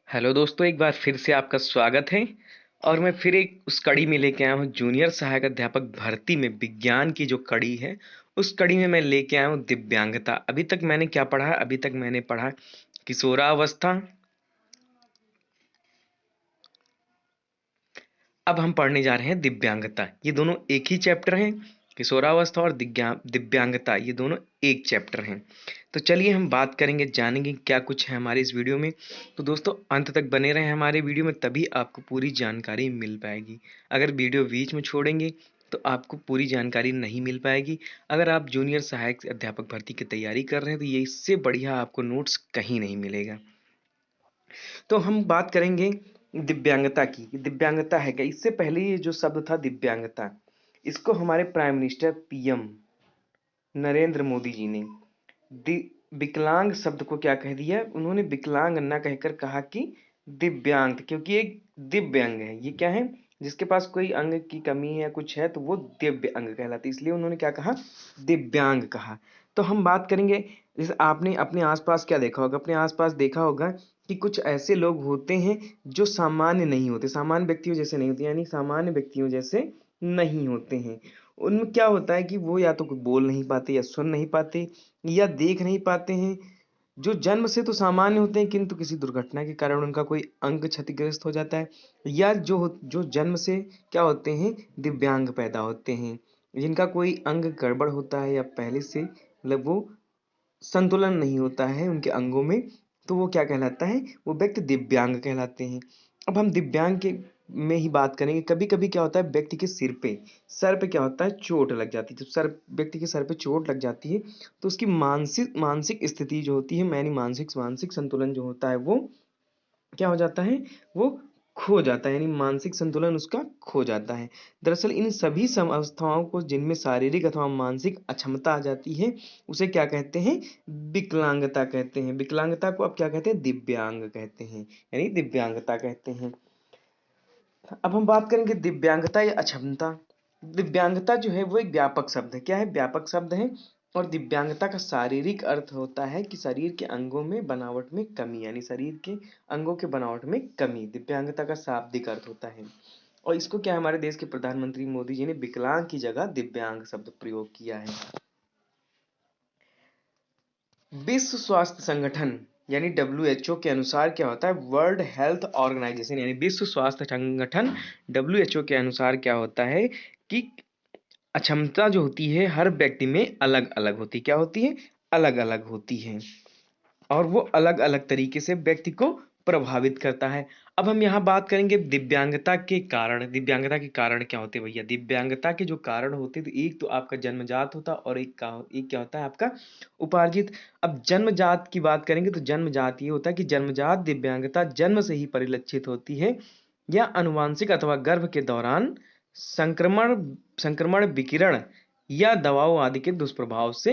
Hello दोस्तों, एक बार फिर से आपका स्वागत है। और मैं फिर एक उस कड़ी में लेके आया हूँ जूनियर सहायक अध्यापक भर्ती में विज्ञान की जो कड़ी है। उस कड़ी में मैं लेके आया हूँ दिव्यांगता। अभी तक मैंने क्या पढ़ा? अभी तक मैंने पढ़ा किशोरावस्था। अब हम पढ़ने जा रहे हैं दिव्यांगता। ये दोनों एक ही चैप्टर हैं। किशोरावस्था और दिव्यांगता ये दोनों एक चैप्टर हैं। तो चलिए हम बात करेंगे, जानेंगे क्या कुछ है हमारे इस वीडियो में। तो दोस्तों अंत तक बने रहें हमारे वीडियो में, तभी आपको पूरी जानकारी मिल पाएगी। अगर वीडियो बीच में छोड़ेंगे तो आपको पूरी जानकारी नहीं मिल पाएगी। अगर आप जूनियर सहायक अध्यापक भर्ती की तैयारी कर रहे हैं तो ये इससे बढ़िया आपको नोट्स कहीं नहीं मिलेगा। तो हम बात करेंगे दिव्यांगता की। दिव्यांगता है क्या? इससे पहले ये जो शब्द था दिव्यांगता, इसको हमारे prime minister PM Narendra Modi ji ने विकलांग शब्द को क्या कह दिया? उन्होंने विकलांग न कहकर कहा कि दिव्यांग, क्योंकि एक दिव्य अंग है। ये क्या है? जिसके पास कोई अंग की कमी है, कुछ है, तो वो दिव्य अंग कहलाती है। इसलिए उन्होंने क्या कहा? दिव्यांग कहा। तो हम बात करेंगे, जैसे आपने अपने आसपास क्या देखा होगा? अपने आसपास देखा होगा कि कुछ ऐसे लोग होते हैं जो सामान्य नहीं होते, सामान्य व्यक्तियों जैसे नहीं होते, यानी सामान्य व्यक्तियों जैसे नहीं होते हैं। उनमें क्या होता है कि वो या तो कुछ बोल नहीं पाते, या सुन नहीं पाते, या देख नहीं पाते हैं। जो जन्म से तो सामान्य होते हैं, किंतु किसी दुर्घटना के कारण उनका कोई अंग क्षतिग्रस्त हो जाता है, या जो जन्म से क्या होते हैं, दिव्यांग पैदा होते हैं, जिनका कोई अंग गड़बड़ होता है, या पहले से मतलब वो संतुलन नहीं होता है उनके अंगों में, तो वो क्या कहलाता है? वो व्यक्ति दिव्यांग कहलाते हैं। अब हम दिव्यांग के में ही बात करेंगे। कभी कभी क्या होता है, व्यक्ति के सर पे क्या होता है, चोट लग जाती है। जब व्यक्ति के सर पे चोट लग जाती है तो उसकी मानसिक मानसिक स्थिति जो होती है, यानी मानसिक मानसिक संतुलन जो होता है वो क्या हो जाता है? वो खो जाता है, यानी मानसिक संतुलन उसका खो जाता है। दरअसल इन सभी अवस्थाओं को, जिनमें शारीरिक अथवा मानसिक अक्षमता आ जाती है, उसे क्या कहते हैं? विकलांगता कहते हैं। विकलांगता को अब क्या कहते हैं? दिव्यांग कहते हैं, यानी दिव्यांगता कहते हैं। अब हम बात करेंगे दिव्यांगता या अक्षमता। दिव्यांगता जो है वो एक व्यापक शब्द है। क्या है? व्यापक शब्द है। और दिव्यांगता का शारीरिक अर्थ होता है कि शरीर के अंगों में बनावट में कमी, यानी शरीर के अंगों के बनावट में कमी दिव्यांगता का शाब्दिक अर्थ होता है। और इसको क्या, हमारे देश के प्रधानमंत्री मोदी जी ने विकलांग की जगह दिव्यांग शब्द प्रयोग किया है। विश्व स्वास्थ्य संगठन यानी WHO के अनुसार क्या होता है? वर्ल्ड हेल्थ ऑर्गेनाइजेशन यानी विश्व स्वास्थ्य संगठन WHO के अनुसार क्या होता है कि अक्षमता जो होती है हर व्यक्ति में अलग अलग होती, क्या होती है? अलग अलग होती है। और वो अलग अलग तरीके से व्यक्ति को प्रभावित करता है। अब हम यहाँ बात करेंगे दिव्यांगता के कारण। दिव्यांगता के कारण क्या होते हैं भैया? दिव्यांगता के जो कारण होते हैं, तो एक तो आपका जन्मजात होता, और एक क्या होता है आपका? उपार्जित। अब जन्मजात की बात करेंगे तो जन्मजात ये होता है कि जन्मजात दिव्यांगता जन्म से ही परिलक्षित होती है, या अनुवांशिक अथवा गर्भ के दौरान संक्रमण संक्रमण विकिरण या दवाओं आदि के दुष्प्रभाव से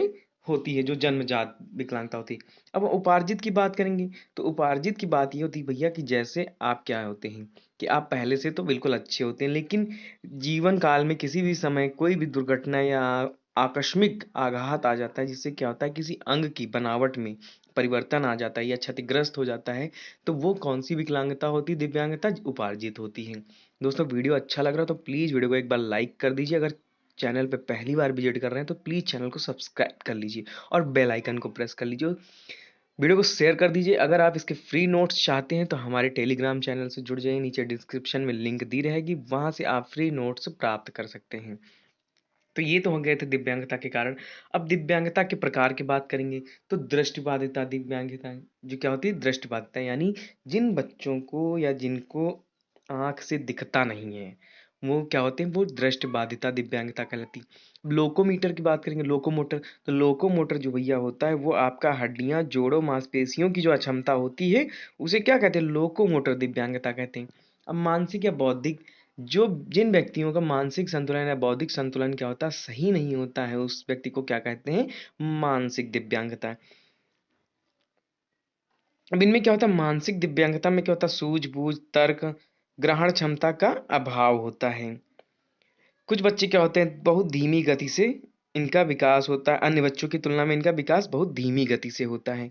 होती है, जो जन्मजात विकलांगता होती है। अब उपार्जित की बात करेंगे तो उपार्जित की बात ये होती है भैया कि जैसे आप क्या होते हैं कि आप पहले से तो बिल्कुल अच्छे होते हैं, लेकिन जीवन काल में किसी भी समय कोई भी दुर्घटना या आकस्मिक आघात आ जाता है, जिससे क्या होता है, किसी अंग की बनावट में परिवर्तन आ जाता है या क्षतिग्रस्त हो जाता है, तो वो कौन सी विकलांगता होती है? दिव्यांगता उपार्जित होती है। दोस्तों वीडियो अच्छा लग रहा हो तो प्लीज़ वीडियो को एक बार लाइक कर दीजिए। अगर चैनल पे पहली बार विजिट कर रहे हैं तो प्लीज़ चैनल को सब्सक्राइब कर लीजिए और बेल आइकन को प्रेस कर लीजिए। वीडियो को शेयर कर दीजिए। अगर आप इसके फ्री नोट्स चाहते हैं तो हमारे टेलीग्राम चैनल से जुड़ जाइए, नीचे डिस्क्रिप्शन में लिंक दी रहेगी, वहां से आप फ्री नोट्स प्राप्त कर सकते हैं। तो ये तो हो गए थे दिव्यांगता के कारण। अब दिव्यांगता के प्रकार की बात करेंगे तो दृष्टिबाधिता दिव्यांगता जो क्या होती है? दृष्टिबाधिता यानी जिन बच्चों को या जिनको आंख से दिखता नहीं है, वो क्या होते हैं? वो दृष्टिबाधिता दिव्यांगता कहलाती। लोकोमीटर की बात करेंगे, लोकोमोटर। तो लोकोमोटर जो भैया होता है वो आपका हड्डियां, जोड़ों, मांसपेशियों की जो अक्षमता होती है उसे क्या कहते हैं? लोकोमोटर दिव्यांगता कहते हैं। अब मानसिक या बौद्धिक, जो जिन व्यक्तियों का मानसिक संतुलन या बौद्धिक संतुलन क्या होता है, सही नहीं होता है, उस व्यक्ति को क्या कहते हैं? मानसिक दिव्यांगता। अब इनमें क्या होता है? मानसिक दिव्यांगता में क्या होता है? सूझबूझ, तर्क, ग्रहण क्षमता का अभाव होता है। कुछ बच्चे क्या होते हैं? बहुत धीमी गति से इनका विकास होता है, अन्य बच्चों की तुलना में इनका विकास बहुत धीमी गति से होता है।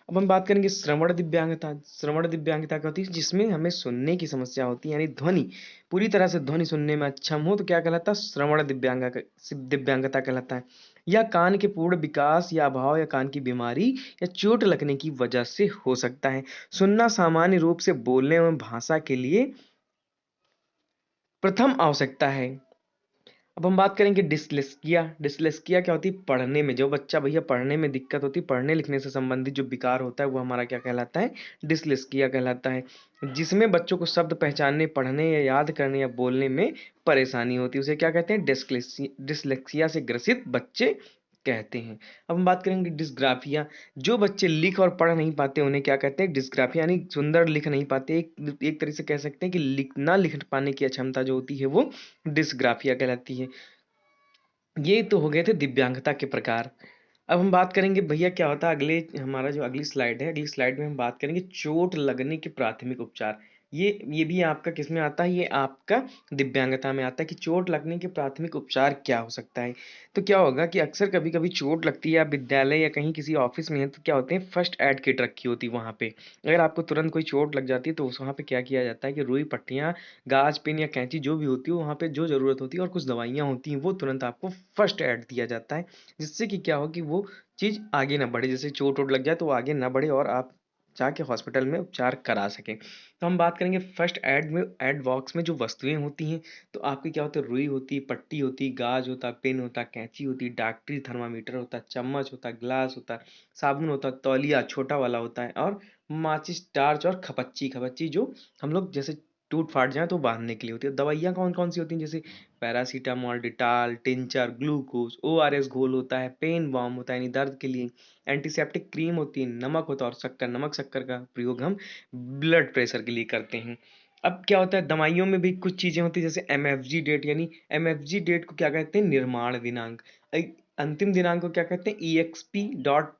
अब हम बात करेंगे श्रवण दिव्यांगता। श्रवण दिव्यांगता क्या होती है? जिसमें हमें सुनने की समस्या होती है, यानी ध्वनि पूरी तरह से ध्वनि सुनने में अक्षम हो तो क्या कहलाता है? श्रवण दिव्यांगता कहलाता है। या कान के पूर्ण विकास या अभाव या कान की बीमारी या चोट लगने की वजह से हो सकता है। सुनना सामान्य रूप से बोलने एवं भाषा के लिए प्रथम आवश्यकता है। अब हम बात करेंगे डिसलेक्सिया। डिसलेक्सिया क्या होती है? पढ़ने में, जो बच्चा भैया पढ़ने में दिक्कत होती है, पढ़ने लिखने से संबंधित जो विकार होता है वो हमारा क्या कहलाता है? डिसलेक्सिया कहलाता है। जिसमें बच्चों को शब्द पहचानने, पढ़ने या याद करने या बोलने में परेशानी होती है, उसे क्या कहते हैं? डिसलेक्सिया से ग्रसित बच्चे कहते हैं। अब हम बात करेंगे डिस्ग्राफिया। जो बच्चे लिख और पढ़ नहीं पाते उन्हें क्या कहते हैं? डिस्ग्राफिया, यानी सुंदर लिख नहीं पाते। एक तरह से कह सकते हैं कि लिख पाने की अक्षमता जो होती है वो डिस्ग्राफिया कहलाती है। ये तो हो गए थे दिव्यांगता के प्रकार। अब हम बात करेंगे भैया क्या होता है, अगले हमारा जो अगली स्लाइड है, अगली स्लाइड में हम बात करेंगे चोट लगने के प्राथमिक उपचार। ये भी आपका किस में आता है? ये आपका दिव्यांगता में आता है कि चोट लगने के प्राथमिक उपचार क्या हो सकता है। तो क्या होगा कि अक्सर कभी कभी चोट लगती है, आप विद्यालय या कहीं किसी ऑफिस में है तो क्या होते हैं? फर्स्ट एड किट रखी होती है वहाँ पे। अगर आपको तुरंत कोई चोट लग जाती है तो उस वहाँ पे क्या किया जाता है कि रुई पट्टियाँ, गाज पेन या कैंची जो भी होती है वहाँ पे जो ज़रूरत होती है और कुछ दवाइयाँ होती हैं वो तुरंत आपको फर्स्ट एड दिया जाता है, जिससे कि क्या हो कि वो चीज़ आगे ना बढ़े। जैसे चोट वोट लग जाए तो वो आगे ना बढ़े और आप जाके हॉस्पिटल में उपचार करा सकें। तो हम बात करेंगे फर्स्ट एड में, एड बॉक्स में जो वस्तुएं होती हैं तो आपकी क्या होता है? रुई होती है, पट्टी होती है, गाज होता है, पेन होता है, कैंची होती है, डॉक्टरी थर्मामीटर होता है, चम्मच होता है, ग्लास होता है, साबुन होता है, तौलिया छोटा वाला होता है, और माचिस, टार्च और खपच्ची। खपच्ची जो हम लोग जैसे टूट फाट जाए तो बांधने के लिए होती है। दवाइयाँ कौन कौन सी होती हैं? जैसे पैरासीटामोल, डिटाल, टिंचर, ग्लूकोज, ओआरएस घोल होता है, पेन बॉम होता है यानी दर्द के लिए, एंटीसेप्टिक क्रीम होती है, नमक होता है और शक्कर। नमक शक्कर का प्रयोग हम ब्लड प्रेशर के लिए करते हैं। अब क्या होता है, दवाइयों में भी कुछ चीजें होती है जैसे एमएफजी डेट, यानी एमएफजी डेट को क्या कहते हैं? निर्माण दिनांक। अंतिम दिनांक को क्या कहते हैं? ईएक्सपी डॉट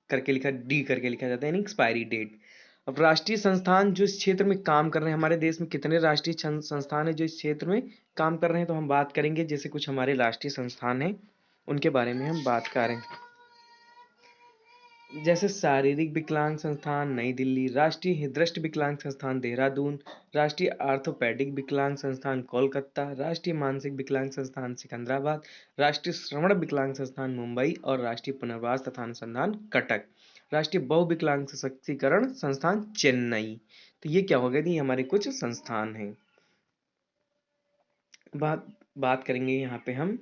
करके लिखा, डी करके लिखा जाता है, यानी एक्सपायरी डेट। अब राष्ट्रीय संस्थान जो इस क्षेत्र में काम कर रहे हैं, हमारे देश में कितने राष्ट्रीय संस्थान है जो इस क्षेत्र में काम कर रहे हैं? तो हम बात करेंगे जैसे कुछ हमारे राष्ट्रीय संस्थान हैं उनके बारे में हम बात करें। जैसे शारीरिक विकलांग संस्थान नई दिल्ली, राष्ट्रीय दृष्टि विकलांग संस्थान देहरादून, राष्ट्रीय आर्थोपेडिक विकलांग संस्थान कोलकाता, राष्ट्रीय मानसिक विकलांग संस्थान सिकंदराबाद, राष्ट्रीय श्रवण विकलांग संस्थान मुंबई और राष्ट्रीय पुनर्वास तथा अनुसंधान कटक, राष्ट्रीय बहुविकलांग सशक्तिकरण संस्थान चेन्नई। तो ये क्या हो गया? ये हमारे कुछ संस्थान हैं। बात बात करेंगे यहाँ पे हम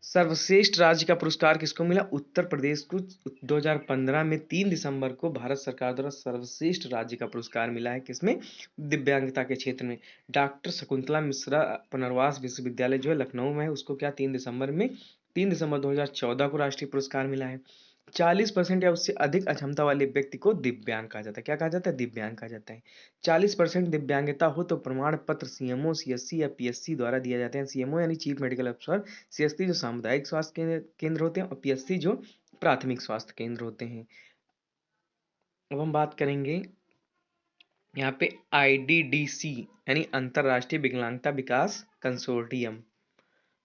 सर्वश्रेष्ठ राज्य का पुरस्कार किसको मिला? उत्तर प्रदेश को 2015 में 3 दिसंबर को भारत सरकार द्वारा सर्वश्रेष्ठ राज्य का पुरस्कार मिला है। किसमें? दिव्यांगता के क्षेत्र में। डॉक्टर शकुंतला मिश्रा पुनर्वास विश्वविद्यालय जो है लखनऊ में है, उसको क्या 3 दिसंबर 2014 को राष्ट्रीय पुरस्कार मिला है। 40% या उससे अधिक अक्षमता वाले व्यक्ति को दिव्यांग कहा जाता है। क्या कहा जाता है? दिव्यांग कहा जाता है। 40% दिव्यांगता हो तो प्रमाण पत्र सीएमओ, सीएससी या पीएससी द्वारा दिया जाते हैं। सीएमओ यानी चीफ मेडिकल ऑफिसर, सीएससी जो सामुदायिक स्वास्थ्य केंद्र होते हैं और पीएससी जो प्राथमिक स्वास्थ्य केंद्र होते हैं। अब हम बात करेंगे यहाँ पे आईडीडीसी यानी अंतरराष्ट्रीय विकलांगता विकास कंसोर्टियम।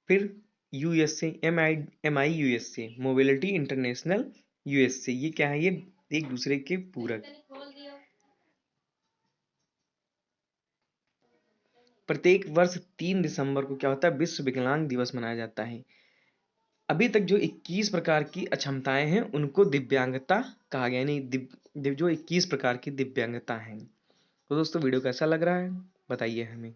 फिर यूएसए, एम आई यूएसए, मोबिलिटी इंटरनेशनल यूएसए। ये क्या है? ये एक दूसरे के पूरक। प्रत्येक वर्ष 3 दिसंबर को क्या होता है? विश्व विकलांग दिवस मनाया जाता है। अभी तक जो 21 प्रकार की अक्षमताएं हैं उनको दिव्यांगता कहा गया, यानी जो 21 प्रकार की दिव्यांगता हैं। तो दोस्तों वीडियो कैसा लग रहा है बताइए हमें।